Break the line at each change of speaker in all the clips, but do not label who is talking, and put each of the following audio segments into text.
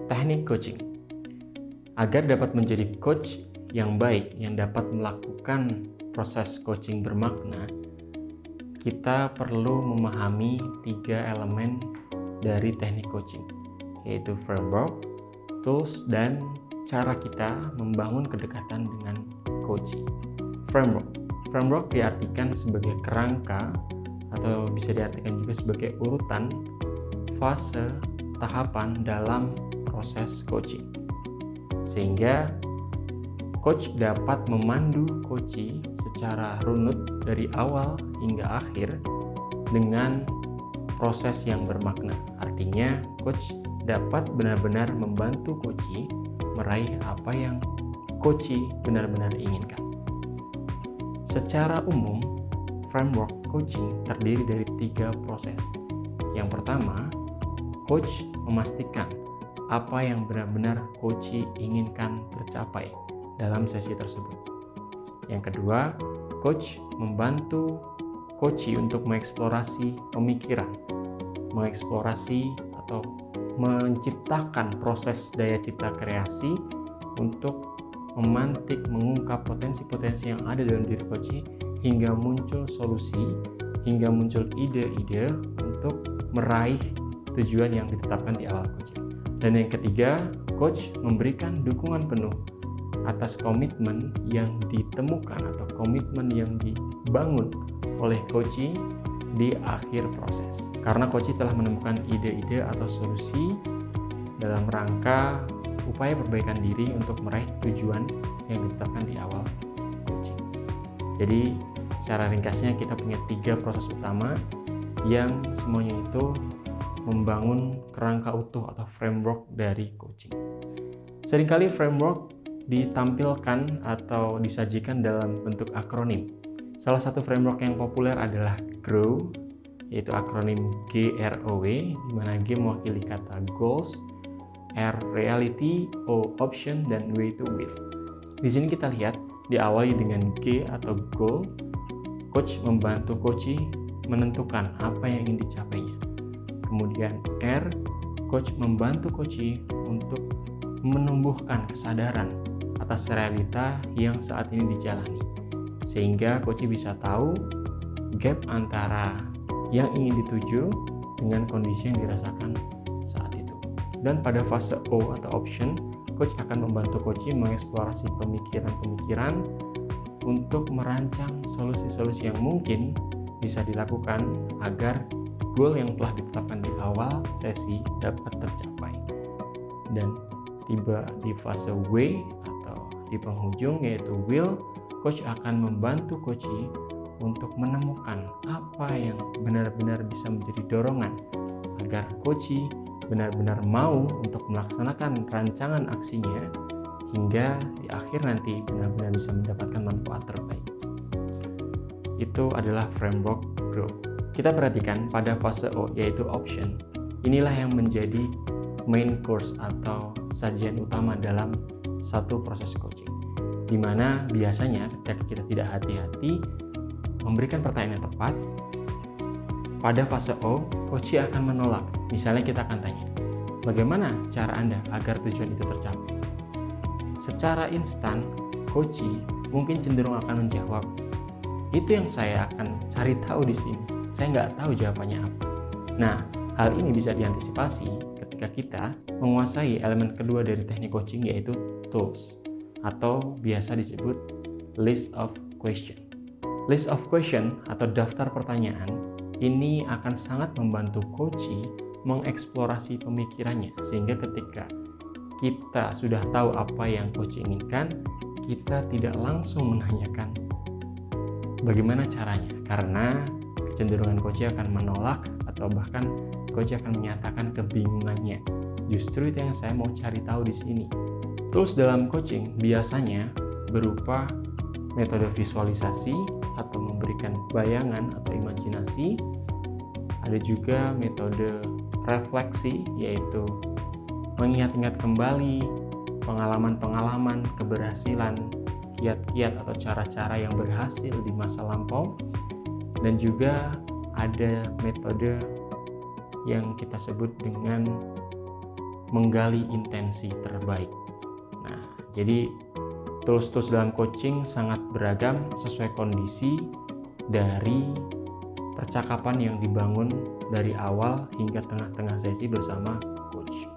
teknik coaching. Agar dapat menjadi coach yang baik, yang dapat melakukan proses coaching bermakna, kita perlu memahami 3 elemen dari teknik coaching, yaitu framework, tools, dan cara kita membangun kedekatan dengan coaching. Framework diartikan sebagai kerangka atau bisa diartikan juga sebagai urutan fase tahapan dalam proses coaching, sehingga coach dapat memandu coachee secara runut dari awal hingga akhir dengan proses yang bermakna. Artinya coach dapat benar-benar membantu coachee meraih apa yang coachee benar-benar inginkan. Secara umum, framework coaching terdiri dari 3 proses. Yang pertama, coach memastikan apa yang benar-benar coachee inginkan tercapai dalam sesi tersebut. Yang kedua, coach membantu coachee untuk mengeksplorasi pemikiran, mengeksplorasi atau menciptakan proses daya cipta kreasi untuk memantik, mengungkap potensi-potensi yang ada dalam diri coachee hingga muncul solusi, hingga muncul ide-ide untuk meraih tujuan yang ditetapkan di awal coaching. Dan yang ketiga, coach memberikan dukungan penuh atas komitmen yang ditemukan atau komitmen yang dibangun oleh coachee di akhir proses. Karena coachee telah menemukan ide-ide atau solusi dalam rangka upaya perbaikan diri untuk meraih tujuan yang ditetapkan di awal coaching. Jadi secara ringkasnya kita punya 3 proses utama yang semuanya itu membangun kerangka utuh atau framework dari coaching. Seringkali framework ditampilkan atau disajikan dalam bentuk akronim. Salah satu framework yang populer adalah GROW, yaitu akronim GROW, di mana G mewakili kata goals, R reality, O option, dan W itu will. Di sini kita lihat diawali dengan G atau goal. Coach membantu coachee menentukan apa yang ingin dicapainya. Kemudian R, coach membantu coachee untuk menumbuhkan kesadaran atas realita yang saat ini dijalani, sehingga coachee bisa tahu gap antara yang ingin dituju dengan kondisi yang dirasakan saat itu. Dan pada fase O atau option, coach akan membantu coachee mengeksplorasi pemikiran-pemikiran untuk merancang solusi-solusi yang mungkin bisa dilakukan agar goal yang telah ditetapkan di awal sesi dapat tercapai. Dan tiba di fase W atau di penghujung yaitu will, coach akan membantu coachee untuk menemukan apa yang benar-benar bisa menjadi dorongan agar coachee benar-benar mau untuk melaksanakan rancangan aksinya hingga di akhir nanti benar-benar bisa mendapatkan manfaat terbaik. Itu adalah framework GROW. Kita perhatikan pada fase O yaitu option. Inilah yang menjadi main course atau sajian utama dalam satu proses coaching, di mana biasanya ketika kita tidak hati-hati memberikan pertanyaan yang tepat, pada fase O, coachee akan menolak. Misalnya kita akan tanya, bagaimana cara Anda agar tujuan itu tercapai? Secara instan, coachee mungkin cenderung akan menjawab, itu yang saya akan cari tahu di sini. Saya nggak tahu jawabannya apa. Nah, hal ini bisa diantisipasi ketika kita menguasai elemen kedua dari teknik coaching yaitu tools, atau biasa disebut list of question. List of question atau daftar pertanyaan ini akan sangat membantu coachee mengeksplorasi pemikirannya, sehingga ketika kita sudah tahu apa yang coachee inginkan, kita tidak langsung menanyakan bagaimana caranya, karena kecenderungan coachee akan menolak atau bahkan coachee akan menyatakan kebingungannya. Justru itu yang saya mau cari tahu di sini. Tools dalam coaching biasanya berupa metode visualisasi atau memberikan bayangan atau imajinasi. Ada juga metode refleksi, yaitu mengingat-ingat kembali pengalaman-pengalaman, keberhasilan, kiat-kiat atau cara-cara yang berhasil di masa lampau. Dan juga ada metode yang kita sebut dengan menggali intensi terbaik. Nah, jadi tools-tools dalam coaching sangat beragam sesuai kondisi dari percakapan yang dibangun dari awal hingga tengah-tengah sesi bersama coach.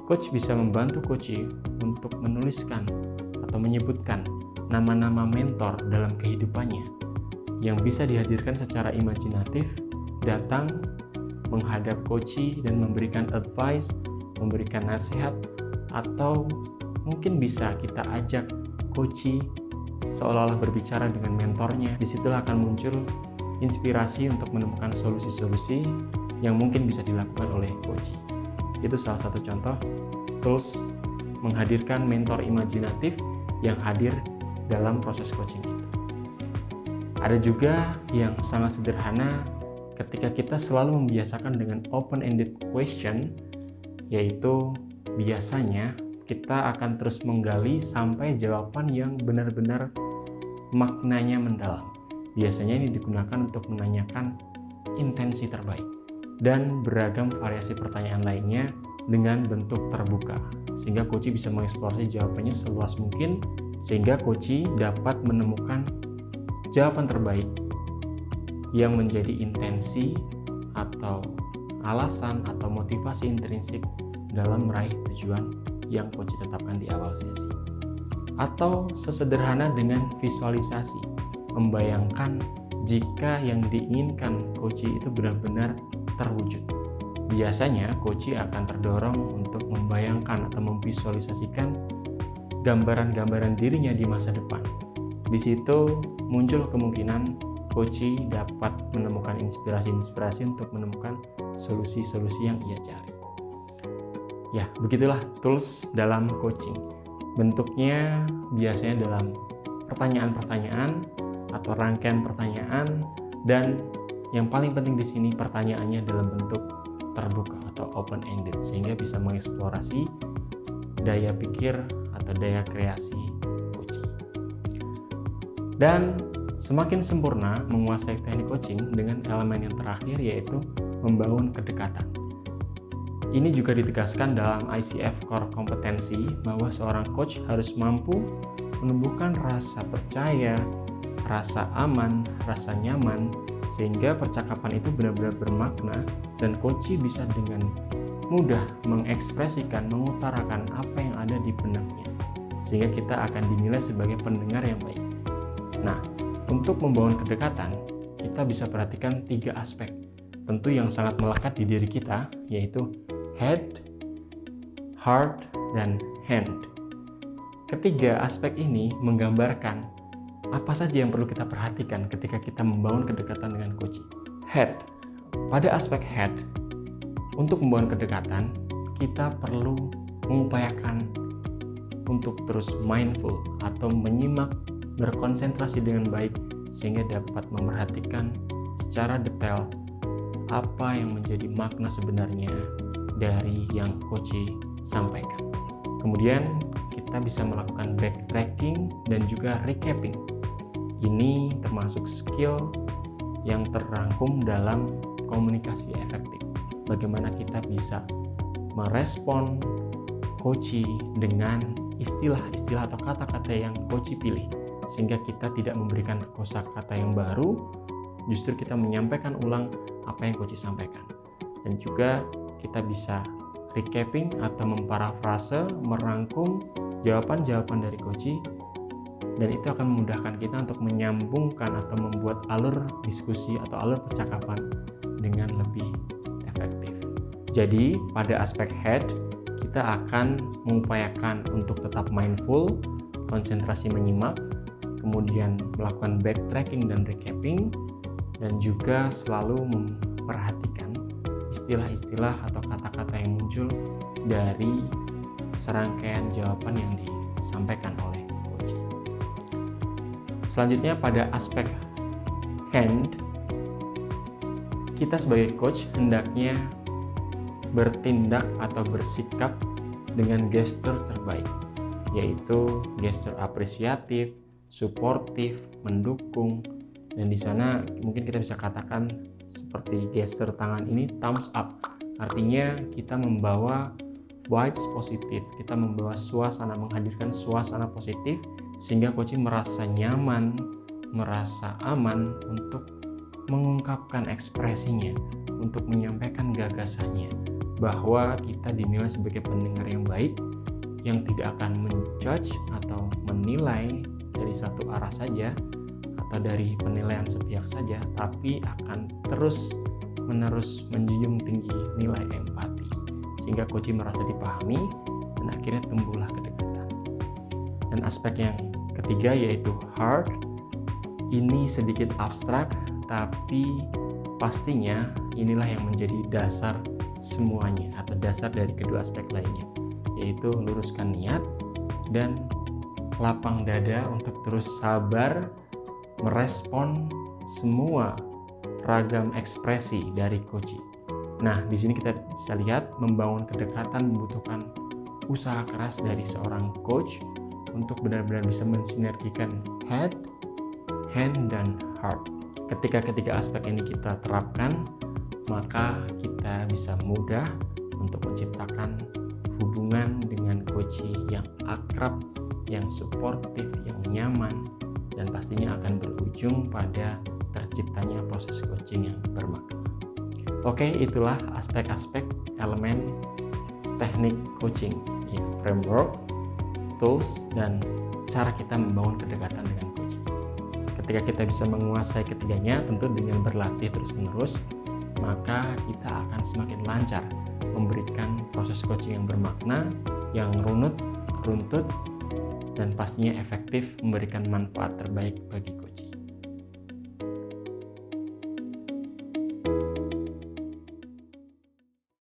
Coach bisa membantu coachee untuk menuliskan atau menyebutkan nama-nama mentor dalam kehidupannya yang bisa dihadirkan secara imajinatif, datang menghadap coachee dan memberikan advice, memberikan nasihat, atau mungkin bisa kita ajak coachee seolah-olah berbicara dengan mentornya. Disitulah akan muncul inspirasi untuk menemukan solusi-solusi yang mungkin bisa dilakukan oleh coachee. Itu salah satu contoh tools menghadirkan mentor imajinatif yang hadir dalam proses coaching itu. Ada juga yang sangat sederhana ketika kita selalu membiasakan dengan open-ended question, yaitu biasanya kita akan terus menggali sampai jawaban yang benar-benar maknanya mendalam. Biasanya ini digunakan untuk menanyakan intensi terbaik dan beragam variasi pertanyaan lainnya dengan bentuk terbuka, sehingga coachee bisa mengeksplorasi jawabannya seluas mungkin, sehingga coachee dapat menemukan jawaban terbaik yang menjadi intensi atau alasan atau motivasi intrinsik dalam meraih tujuan yang coachee tetapkan di awal sesi. Atau sesederhana dengan visualisasi, membayangkan jika yang diinginkan coachee itu benar-benar terwujud. Biasanya coachee akan terdorong untuk membayangkan atau memvisualisasikan gambaran-gambaran dirinya di masa depan. Di situ muncul kemungkinan coachee dapat menemukan inspirasi-inspirasi untuk menemukan solusi-solusi yang ia cari. Ya, begitulah tools dalam coaching. Bentuknya biasanya dalam pertanyaan-pertanyaan atau rangkaian pertanyaan, dan yang paling penting di sini pertanyaannya dalam bentuk terbuka atau open-ended, sehingga bisa mengeksplorasi daya pikir atau daya kreasi coaching. Dan semakin sempurna menguasai teknik coaching dengan elemen yang terakhir, yaitu membangun kedekatan. Ini juga ditegaskan dalam ICF Core Kompetensi bahwa seorang coach harus mampu menumbuhkan rasa percaya, rasa aman, rasa nyaman, sehingga percakapan itu benar-benar bermakna dan coachee bisa dengan mudah mengekspresikan, mengutarakan apa yang ada di benaknya, sehingga kita akan dinilai sebagai pendengar yang baik. Nah, untuk membangun kedekatan, kita bisa perhatikan 3 aspek tentu yang sangat melekat di diri kita, yaitu head, heart, dan hand. Ketiga aspek ini menggambarkan apa saja yang perlu kita perhatikan ketika kita membangun kedekatan dengan coachee. Head. Pada aspek head, untuk membangun kedekatan, kita perlu mengupayakan untuk terus mindful atau menyimak, berkonsentrasi dengan baik, sehingga dapat memerhatikan secara detail apa yang menjadi makna sebenarnya dari yang coachee sampaikan. Kemudian kita bisa melakukan backtracking dan juga recapping. Ini termasuk skill yang terrangkum dalam komunikasi efektif. Bagaimana kita bisa merespon coachee dengan istilah-istilah atau kata-kata yang coachee pilih, sehingga kita tidak memberikan kosakata yang baru, justru kita menyampaikan ulang apa yang coachee sampaikan. Dan juga kita bisa recapping atau memparafrase, merangkum jawaban-jawaban dari coachee, dan itu akan memudahkan kita untuk menyambungkan atau membuat alur diskusi atau alur percakapan dengan lebih efektif. Jadi pada aspek head, kita akan mengupayakan untuk tetap mindful, konsentrasi menyimak, kemudian melakukan backtracking dan recapping, dan juga selalu memperhatikan istilah-istilah atau kata-kata yang muncul dari serangkaian jawaban yang disampaikan oleh coach. Selanjutnya pada aspek hand, kita sebagai coach hendaknya bertindak atau bersikap dengan gestur terbaik, yaitu gestur apresiatif, suportif, mendukung, dan di sana mungkin kita bisa katakan seperti gestur tangan ini thumbs up, artinya kita membawa vibes positif, kita membawa suasana, menghadirkan suasana positif sehingga coach merasa nyaman, merasa aman untuk mengungkapkan ekspresinya, untuk menyampaikan gagasannya, bahwa kita dinilai sebagai pendengar yang baik, yang tidak akan menjudge atau menilai dari satu arah saja atau dari penilaian sepihak saja, tapi akan terus-menerus menjunjung tinggi nilai empati, sehingga coach merasa dipahami dan akhirnya tumbuhlah kedekatan. Dan aspek yang ketiga yaitu heart, ini sedikit abstrak, tapi pastinya inilah yang menjadi dasar semuanya atau dasar dari kedua aspek lainnya, yaitu luruskan niat dan lapang dada untuk terus sabar merespon semua ragam ekspresi dari coach. Nah, di sini kita bisa lihat membangun kedekatan membutuhkan usaha keras dari seorang coach untuk benar-benar bisa mensinergikan head, hand, dan heart. Ketika ketiga aspek ini kita terapkan, maka kita bisa mudah untuk menciptakan hubungan dengan coach yang akrab, yang suportif, yang nyaman, dan pastinya akan berujung pada terciptanya proses coaching yang bermakna. Oke, itulah aspek-aspek elemen teknik coaching, yaitu framework, tools, dan cara kita membangun kedekatan dengan coach. Ketika kita bisa menguasai ketiganya, tentu dengan berlatih terus-menerus, maka kita akan semakin lancar memberikan proses coaching yang bermakna, yang runut, runtut, dan pastinya efektif memberikan manfaat terbaik bagi coach.